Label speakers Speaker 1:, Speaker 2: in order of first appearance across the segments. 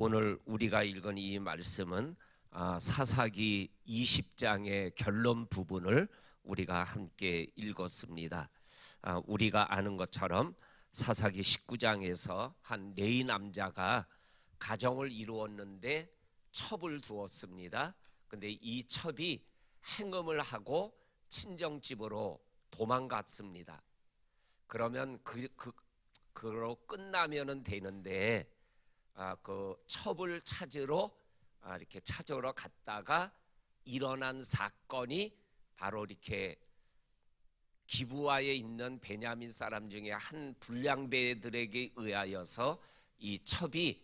Speaker 1: 오늘 우리가 읽은 이 말씀은 사사기 20장의 결론 부분을 우리가 함께 읽었습니다. 우리가 아는 것처럼 사사기 19장에서 한 레위 남자가 가정을 이루었는데 첩을 두었습니다. 근데 이 첩이 행음을 하고 친정집으로 도망갔습니다. 그러면 그로 끝나면은 되는데 그 첩을 찾으러 이렇게 찾으러 갔다가 일어난 사건이 바로 이렇게 기브아에 있는 베냐민 사람 중에 한 불량배들에게 의하여서 이 첩이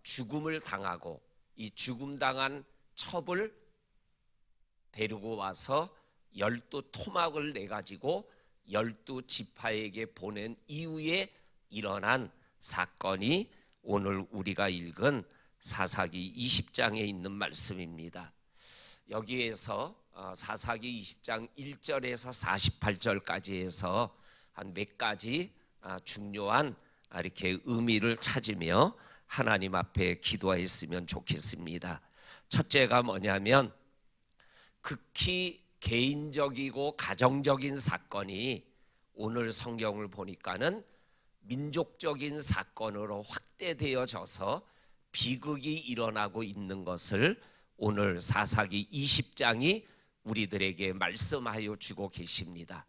Speaker 1: 죽음을 당하고 이 죽음 당한 첩을 데리고 와서 12토막을 내가지고 12지파에게 보낸 이후에 일어난 사건이 오늘 우리가 읽은 사사기 20장에 있는 말씀입니다. 여기에서 사사기 20장 1절에서 48절까지 해서 한 몇 가지 중요한 이렇게 의미를 찾으며 하나님 앞에 기도했으면 좋겠습니다. 첫째가 뭐냐면 극히 개인적이고 가정적인 사건이 오늘 성경을 보니까는 민족적인 사건으로 확대되어져서 비극이 일어나고 있는 것을 오늘 사사기 20장이 우리들에게 말씀하여 주고 계십니다.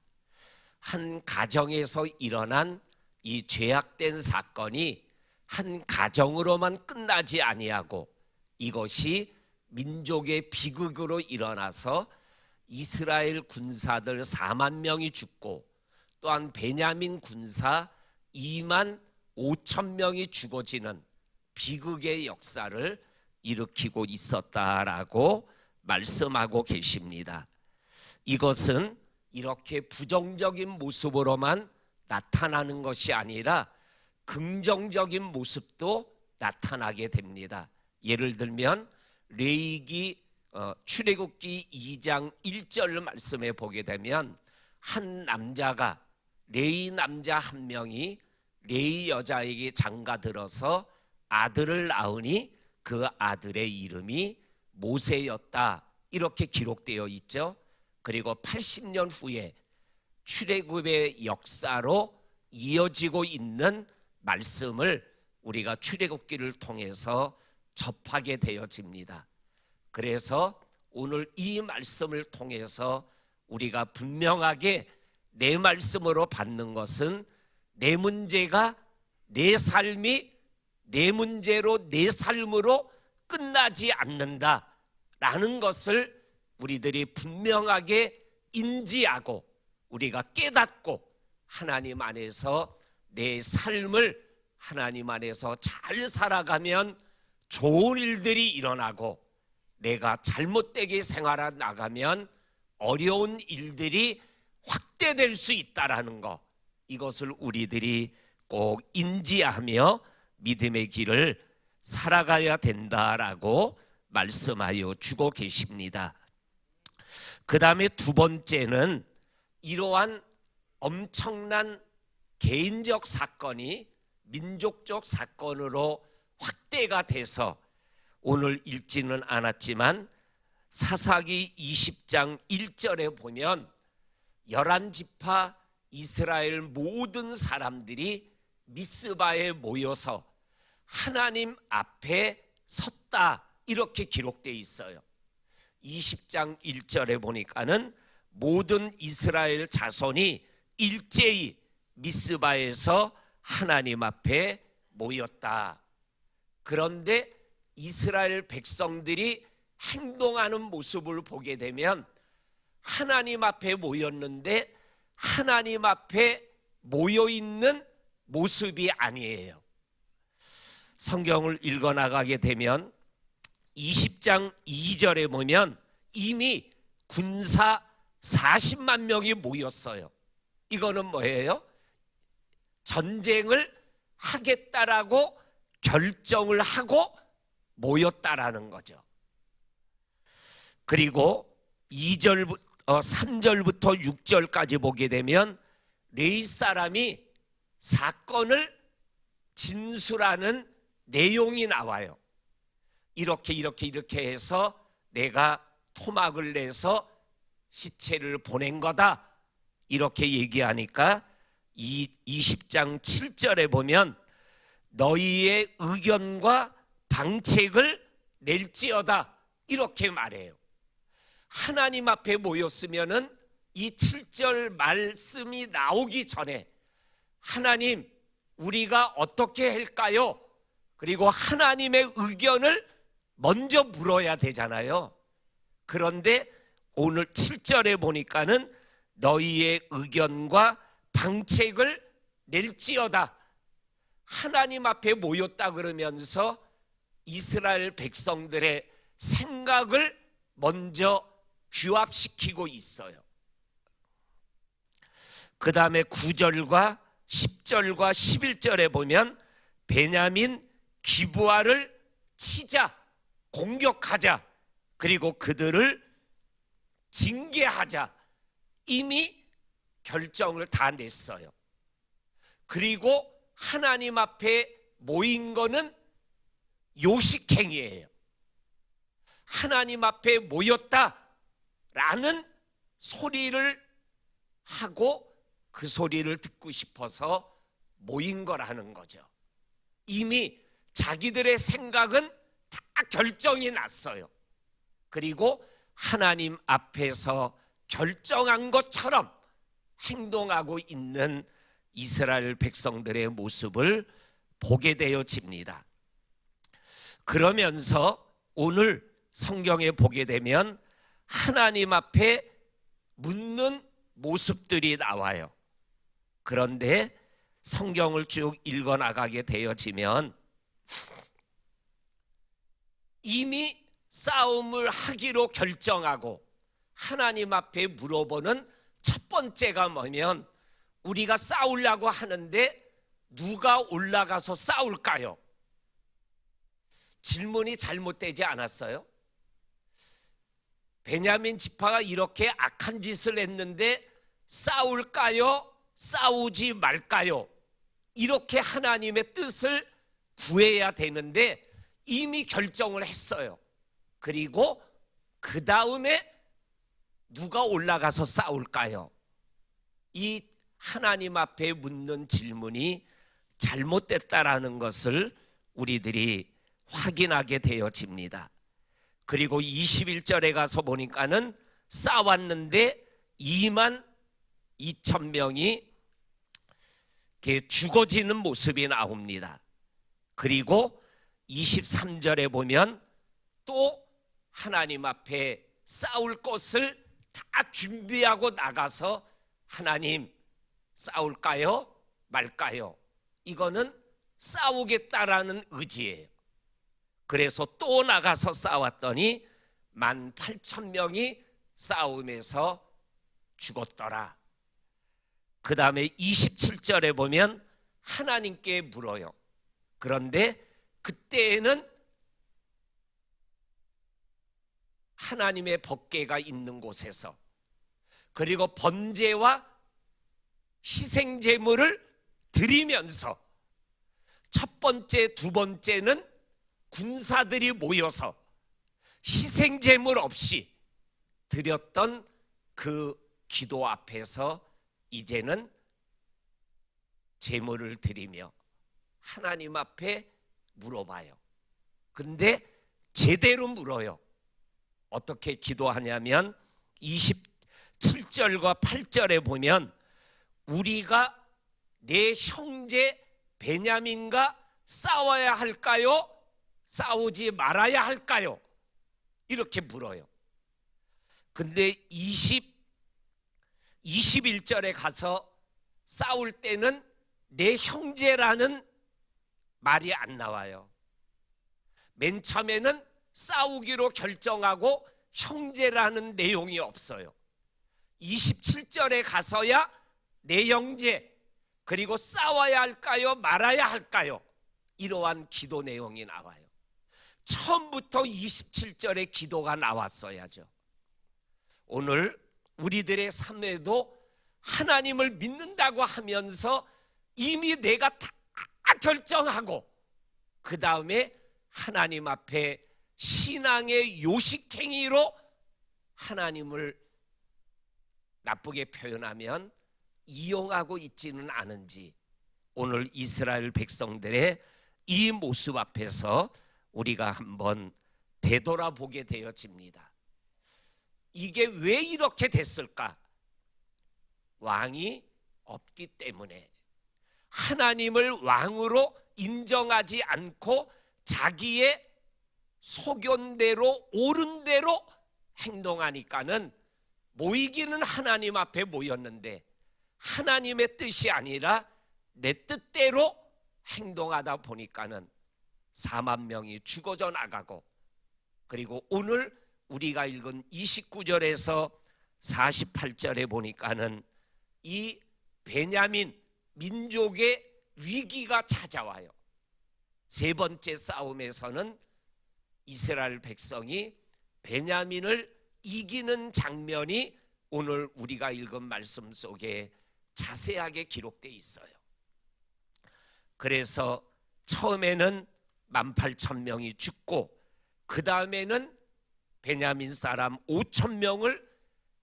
Speaker 1: 한 가정에서 일어난 이 죄악된 사건이 한 가정으로만 끝나지 아니하고 이것이 민족의 비극으로 일어나서 이스라엘 군사들 4만 명이 죽고 또한 베냐민 군사 2만 5천 명이 죽어지는 비극의 역사를 일으키고 있었다라고 말씀하고 계십니다. 이것은 이렇게 부정적인 모습으로만 나타나는 것이 아니라 긍정적인 모습도 나타나게 됩니다. 예를 들면 레위기 출애굽기 2장 1절 말씀에 보게 되면 한 남자가 레위 남자 한 명이 레위 여자에게 장가들어서 아들을 낳으니 그 아들의 이름이 모세였다 이렇게 기록되어 있죠. 그리고 80년 후에 출애굽의 역사로 이어지고 있는 말씀을 우리가 출애굽기를 통해서 접하게 되어집니다. 그래서 오늘 이 말씀을 통해서 우리가 분명하게 내 말씀으로 받는 것은 내 문제가 내 삶이 내 문제로 내 삶으로 끝나지 않는다라는 것을 우리들이 분명하게 인지하고 우리가 깨닫고 하나님 안에서 내 삶을 하나님 안에서 잘 살아가면 좋은 일들이 일어나고 내가 잘못되게 생활해 나가면 어려운 일들이 확대될 수 있다라는 것, 이것을 우리들이 꼭 인지하며 믿음의 길을 살아가야 된다라고 말씀하여 주고 계십니다. 그 다음에 두 번째는 이러한 엄청난 개인적 사건이 민족적 사건으로 확대가 돼서 오늘 읽지는 않았지만 사사기 20장 1절에 보면 11지파 이스라엘 모든 사람들이 미스바에 모여서 하나님 앞에 섰다 이렇게 기록되어 있어요. 20장 1절에 보니까는 모든 이스라엘 자손이 일제히 미스바에서 하나님 앞에 모였다. 그런데 이스라엘 백성들이 행동하는 모습을 보게 되면 하나님 앞에 모였는데 하나님 앞에 모여있는 모습이 아니에요. 성경을 읽어나가게 되면 20장 2절에 보면 이미 군사 40만 명이 모였어요. 이거는 뭐예요? 전쟁을 하겠다라고 결정을 하고 모였다라는 거죠. 그리고 3절부터 6절까지 보게 되면 레위 사람이 사건을 진술하는 내용이 나와요. 이렇게 해서 내가 토막을 내서 시체를 보낸 거다, 이렇게 얘기하니까 20장 7절에 보면 너희의 의견과 방책을 낼지어다, 이렇게 말해요. 하나님 앞에 모였으면은 이 7절 말씀이 나오기 전에 하나님, 우리가 어떻게 할까요? 그리고 하나님의 의견을 먼저 물어야 되잖아요. 그런데 오늘 7절에 보니까는 너희의 의견과 방책을 낼지어다. 하나님 앞에 모였다 그러면서 이스라엘 백성들의 생각을 먼저 규합시키고 있어요. 그 다음에 9절과 10절과 11절에 보면 베냐민 기브아를 치자, 공격하자, 그리고 그들을 징계하자, 이미 결정을 다 냈어요. 그리고 하나님 앞에 모인 거는 요식행위예요. 하나님 앞에 모였다라는 소리를 하고 그 소리를 듣고 싶어서 모인 거라는 거죠. 이미 자기들의 생각은 다 결정이 났어요. 그리고 하나님 앞에서 결정한 것처럼 행동하고 있는 이스라엘 백성들의 모습을 보게 되어집니다. 그러면서 오늘 성경에 보게 되면 하나님 앞에 묻는 모습들이 나와요. 그런데 성경을 쭉 읽어나가게 되어지면 이미 싸움을 하기로 결정하고 하나님 앞에 물어보는 첫 번째가 뭐냐면, 우리가 싸우려고 하는데 누가 올라가서 싸울까요? 질문이 잘못되지 않았어요? 베냐민 지파가 이렇게 악한 짓을 했는데 싸울까요? 싸우지 말까요? 이렇게 하나님의 뜻을 구해야 되는데 이미 결정을 했어요. 그리고 그 다음에 누가 올라가서 싸울까요? 이 하나님 앞에 묻는 질문이 잘못됐다라는 것을 우리들이 확인하게 되어집니다. 그리고 21절에 가서 보니까는 싸웠는데 2만 2천 명이 죽어지는 모습이 나옵니다. 그리고 23절에 보면 또 하나님 앞에 싸울 것을 다 준비하고 나가서 하나님, 싸울까요? 말까요? 이거는 싸우겠다라는 의지예요. 그래서 또 나가서 싸웠더니 18,000명이 싸움에서 죽었더라. 그 다음에 27절에 보면 하나님께 물어요. 그런데 그때에는 하나님의 법궤가 있는 곳에서, 그리고 번제와 희생제물을 드리면서, 첫 번째, 두 번째는 군사들이 모여서 희생제물 없이 드렸던 그 기도 앞에서 이제는 제물을 드리며 하나님 앞에 물어봐요. 근데 제대로 물어요. 어떻게 기도하냐면 27절과 8절에 보면 우리가 내 형제 베냐민과 싸워야 할까요? 싸우지 말아야 할까요? 이렇게 물어요. 근데 21절에 가서 싸울 때는 내 형제라는 말이 안 나와요. 맨 처음에는 싸우기로 결정하고 형제라는 내용이 없어요. 27절에 가서야 내 형제, 그리고 싸워야 할까요? 말아야 할까요? 이러한 기도 내용이 나와요. 처음부터 27절에 기도가 나왔어야죠. 오늘 우리들의 삶에도 하나님을 믿는다고 하면서 이미 내가 다 결정하고 그 다음에 하나님 앞에 신앙의 요식행위로 하나님을 나쁘게 표현하면 이용하고 있지는 않은지, 오늘 이스라엘 백성들의 이 모습 앞에서 우리가 한번 되돌아보게 되어집니다. 이게 왜 이렇게 됐을까? 왕이 없기 때문에, 하나님을 왕으로 인정하지 않고 자기의 소견대로 옳은 대로 행동하니까는 모이기는 하나님 앞에 모였는데 하나님의 뜻이 아니라 내 뜻대로 행동하다 보니까는 4만 명이 죽어져 나가고, 그리고 오늘 우리가 읽은 29절에서 48절에 보니까는 이 베냐민 민족의 위기가 찾아와요. 세 번째 싸움에서는 이스라엘 백성이 베냐민을 이기는 장면이 오늘 우리가 읽은 말씀 속에 자세하게 기록되어 있어요. 그래서 처음에는 18,000명이 죽고, 그 다음에는 베냐민 사람 5,000명을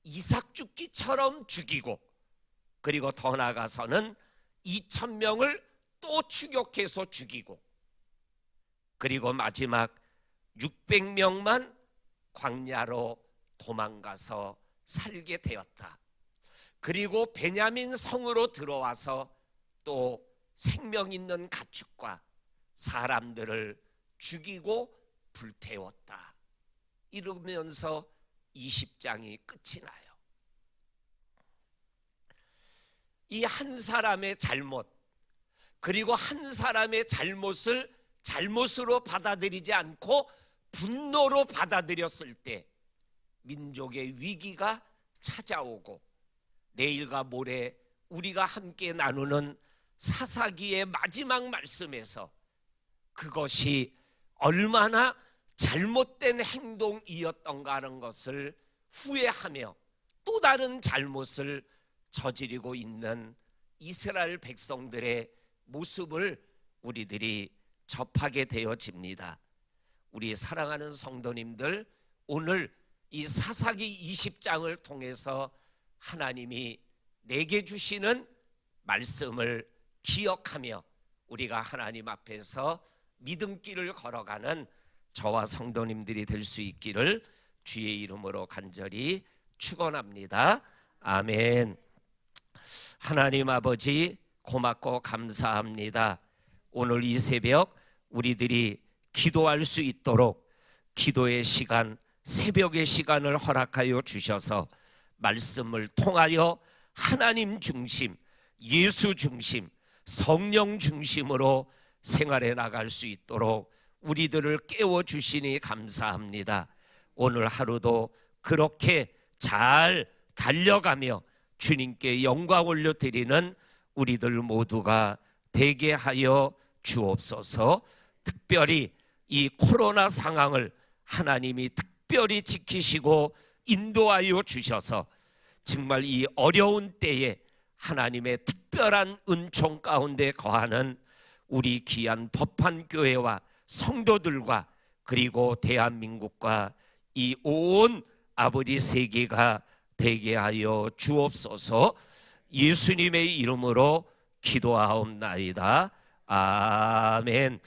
Speaker 1: 이삭 죽기처럼 죽이고, 그리고 더 나아가서는 2,000명을 또 추격해서 죽이고, 그리고 마지막 600명만 광야로 도망가서 살게 되었다. 그리고 베냐민 성으로 들어와서 또 생명 있는 가축과 사람들을 죽이고 불태웠다. 이러면서 20장이 끝이 나요. 이 한 사람의 잘못, 그리고 한 사람의 잘못을 잘못으로 받아들이지 않고 분노로 받아들였을 때 민족의 위기가 찾아오고, 내일과 모레 우리가 함께 나누는 사사기의 마지막 말씀에서 그것이 얼마나 잘못된 행동이었던가 하는 것을 후회하며 또 다른 잘못을 저지르고 있는 이스라엘 백성들의 모습을 우리들이 접하게 되어집니다. 우리 사랑하는 성도님들, 오늘 이 사사기 20장을 통해서 하나님이 내게 주시는 말씀을 기억하며 우리가 하나님 앞에서 믿음길을 걸어가는 저와 성도님들이 될 수 있기를 주의 이름으로 간절히 축원합니다. 아멘. 하나님 아버지, 고맙고 감사합니다. 오늘 이 새벽 우리들이 기도할 수 있도록 기도의 시간, 새벽의 시간을 허락하여 주셔서 말씀을 통하여 하나님 중심, 예수 중심, 성령 중심으로 생활해 나갈 수 있도록 우리들을 깨워주시니 감사합니다. 오늘 하루도 그렇게 잘 달려가며 주님께 영광 올려드리는 우리들 모두가 되게 하여 주옵소서. 특별히 이 코로나 상황을 하나님이 특별히 지키시고 인도하여 주셔서 정말 이 어려운 때에 하나님의 특별한 은총 가운데 거하는 우리 귀한 법한교회와 성도들과 그리고 대한민국과 이 온 아버지 세계가 되게 하여 주옵소서. 예수님의 이름으로 기도하옵나이다. 아멘.